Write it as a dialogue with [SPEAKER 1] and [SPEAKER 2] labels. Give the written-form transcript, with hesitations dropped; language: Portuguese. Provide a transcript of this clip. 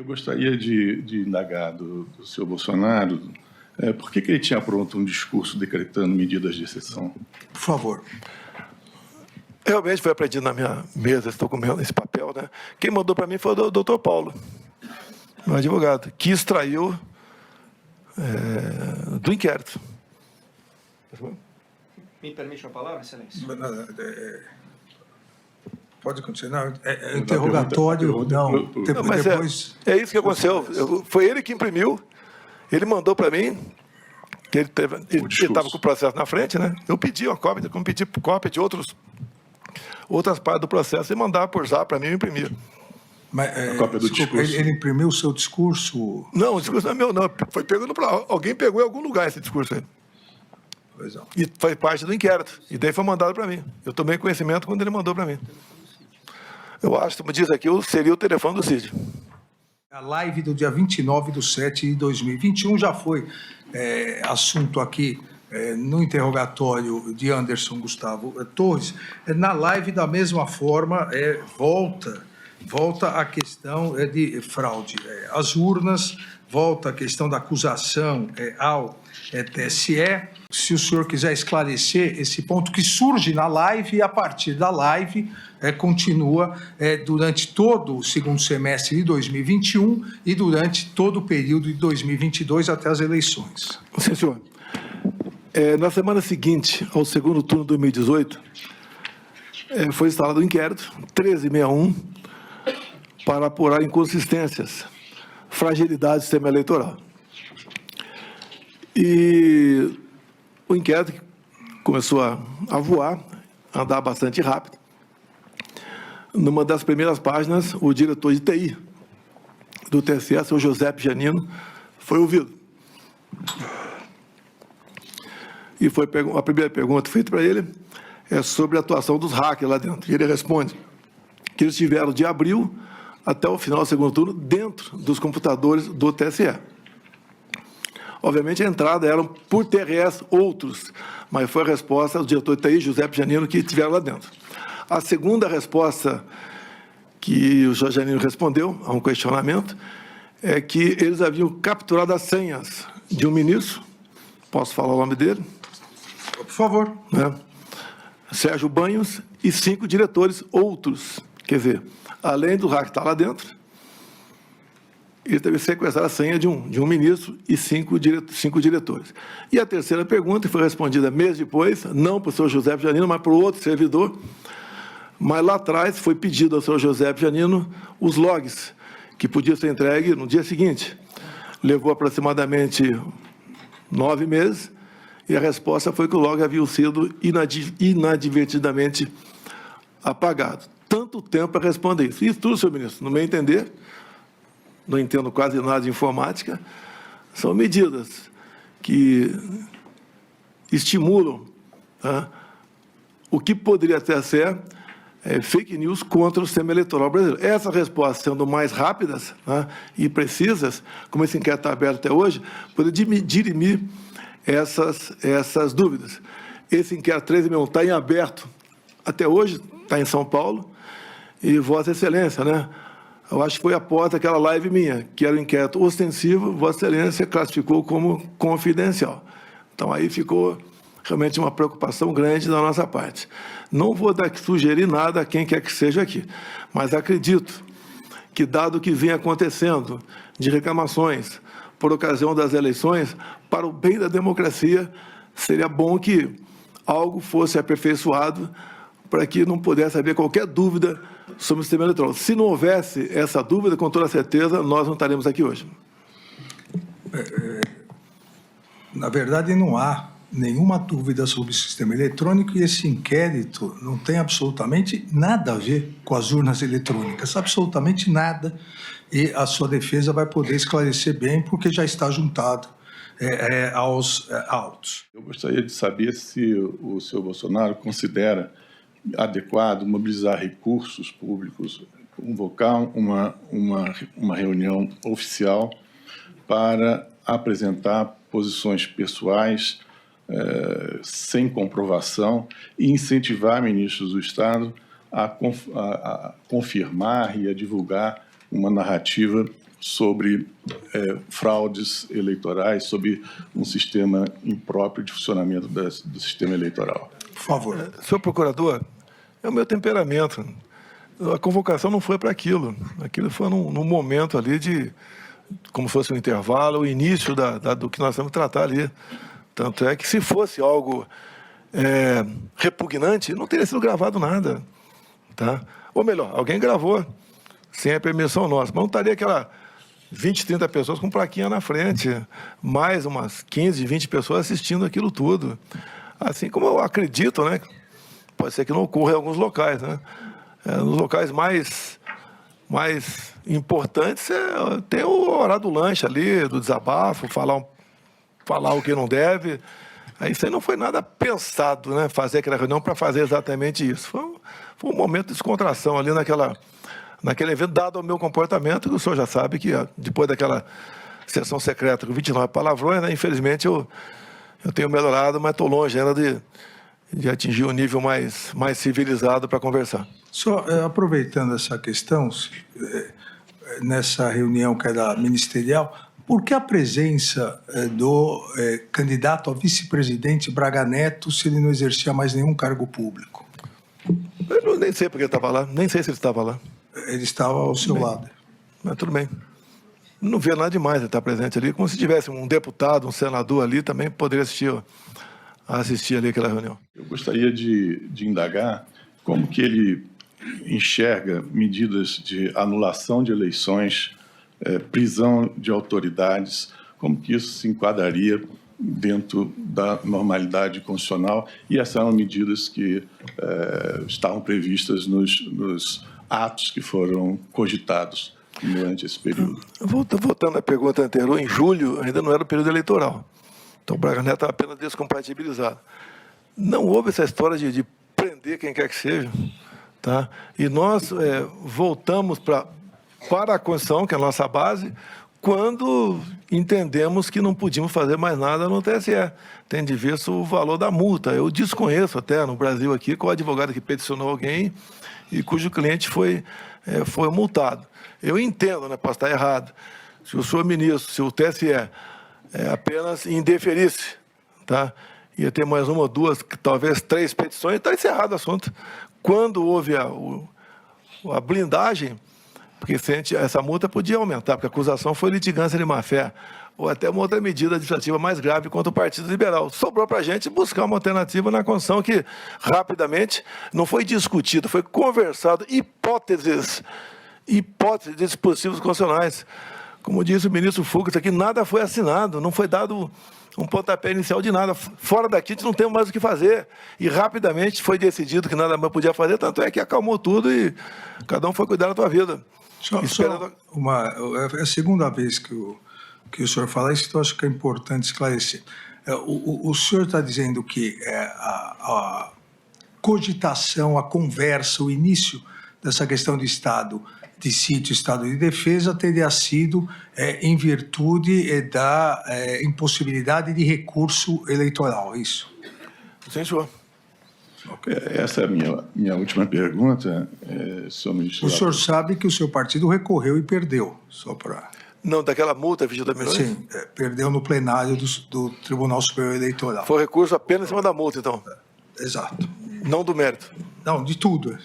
[SPEAKER 1] gostaria de indagar do senhor Bolsonaro por que ele tinha pronto um discurso decretando medidas de exceção.
[SPEAKER 2] Por favor.
[SPEAKER 3] Realmente foi aprendido na minha mesa, estou comendo esse papel, né? Quem mandou para mim foi o doutor Paulo, meu advogado, que extraiu do inquérito.
[SPEAKER 4] Me permite a palavra, excelência?
[SPEAKER 2] Pode continuar. Interrogatório, não.
[SPEAKER 3] Depois... É isso que aconteceu. Foi ele que imprimiu, ele mandou para mim, que ele estava com o processo na frente, né? Eu pedi uma cópia, como pedi cópia de outras partes do processo, e mandava por zap para mim, eu imprimir.
[SPEAKER 2] Mas, ele imprimiu o seu discurso?
[SPEAKER 3] Não, o discurso não é meu, não. Foi pegando para alguém pegou em algum lugar esse discurso aí.
[SPEAKER 2] Pois não.
[SPEAKER 3] E faz parte do inquérito. E daí foi mandado para mim. Eu tomei conhecimento quando ele mandou para mim. Eu acho, como diz aqui, seria o telefone do Cid.
[SPEAKER 2] A live do dia 29/7/2021 já foi assunto aqui no interrogatório de Anderson Gustavo Torres. Na live, da mesma forma, volta a questão de fraude às urnas, volta a questão da acusação ao TSE. Se o senhor quiser esclarecer esse ponto que surge na live, e a partir da live continua durante todo o segundo semestre de 2021 e durante todo o período de 2022 até as eleições.
[SPEAKER 3] Sim, senhor. Na semana seguinte ao segundo turno de 2018, foi instalado um inquérito, 1361, para apurar inconsistências, fragilidade do sistema eleitoral. E o inquérito começou a voar, a andar bastante rápido. Numa das primeiras páginas, o diretor de TI do TSE, o senhor José Janino, foi ouvido. E a primeira pergunta feita para ele é sobre a atuação dos hackers lá dentro. E ele responde que eles estiveram de abril até o final do segundo turno dentro dos computadores do TSE. Obviamente, a entrada eram por TRS outros, mas foi a resposta do diretor de TI, José Janino, que estiveram lá dentro. A segunda resposta que o José Janino respondeu a um questionamento é que eles haviam capturado as senhas de um ministro, posso falar o nome dele?
[SPEAKER 2] Por favor.
[SPEAKER 3] Sérgio Banhos, e 5 diretores outros. Quer dizer, além do hack estar lá dentro, ele teve que sequestrar a senha de um ministro e 5 diretores. E a terceira pergunta, que foi respondida meses depois, não para o senhor José Janino, mas para o outro servidor, mas lá atrás foi pedido ao senhor José Janino os logs, que podiam ser entregues no dia seguinte. Levou aproximadamente 9 meses, e a resposta foi que o log havia sido inadvertidamente apagado. Tanto tempo para responder isso. Isso tudo, senhor ministro, no meu entender, não entendo quase nada de informática, são medidas que estimulam o que poderia até ser fake news contra o sistema eleitoral brasileiro. Essas respostas sendo mais rápidas e precisas, como esse inquérito está aberto até hoje, poderia dirimir essas dúvidas. Esse inquérito 1361 está em aberto até hoje, está em São Paulo, e Vossa Excelência, eu acho que foi após aquela live minha, que era um inquérito ostensivo, Vossa Excelência classificou como confidencial. Então, aí ficou realmente uma preocupação grande da nossa parte. Não vou sugerir nada a quem quer que seja aqui, mas acredito que, dado o que vem acontecendo de reclamações por ocasião das eleições, para o bem da democracia, seria bom que algo fosse aperfeiçoado para que não pudesse haver qualquer dúvida sobre o sistema eleitoral. Se não houvesse essa dúvida, com toda certeza, nós não estaremos aqui hoje.
[SPEAKER 2] Na verdade, não há nenhuma dúvida sobre o sistema eletrônico, e esse inquérito não tem absolutamente nada a ver com as urnas eletrônicas, absolutamente nada, e a sua defesa vai poder esclarecer bem, porque já está juntado aos autos.
[SPEAKER 1] Eu gostaria de saber se o senhor Bolsonaro considera adequado mobilizar recursos públicos, convocar uma reunião oficial para apresentar posições pessoais sem comprovação e incentivar ministros do Estado a confirmar e a divulgar uma narrativa sobre fraudes eleitorais, sobre um sistema impróprio de funcionamento do sistema eleitoral.
[SPEAKER 2] Por favor.
[SPEAKER 3] Senhor procurador, é o meu temperamento. A convocação não foi para aquilo. Aquilo foi num momento ali de, como se fosse um intervalo, o início do que nós vamos tratar ali. Tanto é que se fosse algo repugnante, não teria sido gravado nada. Tá? Ou melhor, alguém gravou sem a permissão nossa, mas não estaria aquela 20, 30 pessoas com plaquinha na frente, mais umas 15, 20 pessoas assistindo aquilo tudo. Assim como eu acredito, né? Pode ser que não ocorra em alguns locais, né? Nos locais mais importantes, tem o horário do lanche ali, do desabafo, falar o que não deve. Aí isso aí não foi nada pensado, né? Fazer aquela reunião para fazer exatamente isso. Foi um momento de descontração ali naquele evento, dado o meu comportamento, que o senhor já sabe que depois daquela sessão secreta com 29 palavrões, né? Infelizmente eu tenho melhorado, mas estou longe ainda de atingir um nível mais civilizado para conversar.
[SPEAKER 2] Só aproveitando essa questão, nessa reunião que era ministerial, por que a presença do candidato a vice-presidente Braga Neto se ele não exercia mais nenhum cargo público?
[SPEAKER 3] Eu nem sei porque ele estava lá, nem sei se ele estava lá.
[SPEAKER 2] Ele estava ao seu lado.
[SPEAKER 3] Mas tudo bem. Não via nada demais ele estar presente ali, como se tivesse um deputado, um senador ali, também poderia assistir ali aquela reunião.
[SPEAKER 1] Eu gostaria de indagar como que ele enxerga medidas de anulação de eleições, prisão de autoridades, como que isso se enquadraria dentro da normalidade constitucional, e essas eram medidas que estavam previstas nos atos que foram cogitados durante esse período.
[SPEAKER 3] Voltando à pergunta anterior, em julho ainda não era o período eleitoral. Então o Braga Neto estava apenas descompatibilizado. Não houve essa história de prender quem quer que seja. Tá? E nós voltamos para a Constituição, que é a nossa base, quando entendemos que não podíamos fazer mais nada no TSE, tendo de vista o valor da multa. Eu desconheço até no Brasil aqui qual advogado que peticionou alguém e cujo cliente foi multado. Eu entendo, né, posso estar errado, se o senhor ministro, se o TSE apenas indeferisse, tá? Ia ter mais uma ou duas, talvez 3 petições, está encerrado o assunto. Quando houve a blindagem, porque essa multa podia aumentar, porque a acusação foi litigância de má-fé, ou até uma outra medida administrativa mais grave contra o Partido Liberal. Sobrou para a gente buscar uma alternativa na Constituição que, rapidamente, não foi discutido, foi conversado, hipóteses de dispositivos constitucionais. Como disse o ministro Fux aqui, nada foi assinado, não foi dado um pontapé inicial de nada. Fora daqui, a gente não tem mais o que fazer. E, rapidamente, foi decidido que nada mais podia fazer, tanto é que acalmou tudo e cada um foi cuidar da sua vida.
[SPEAKER 2] É a segunda vez que o senhor fala isso, então acho que é importante esclarecer. O senhor está dizendo que a cogitação, a conversa, o início dessa questão de Estado de sítio, Estado de defesa, teria sido em virtude da impossibilidade de recurso eleitoral, isso?
[SPEAKER 3] Sim, senhor.
[SPEAKER 1] Okay. Essa é a minha última pergunta, senhor ministro.
[SPEAKER 2] O senhor sabe que o seu partido recorreu e perdeu, só para...
[SPEAKER 3] Não, daquela multa, 22 milhões?
[SPEAKER 2] Sim, perdeu no plenário do Tribunal Superior Eleitoral.
[SPEAKER 3] Foi recurso apenas em cima da multa, então?
[SPEAKER 2] Exato.
[SPEAKER 3] Não do mérito?
[SPEAKER 2] Não, de tudo.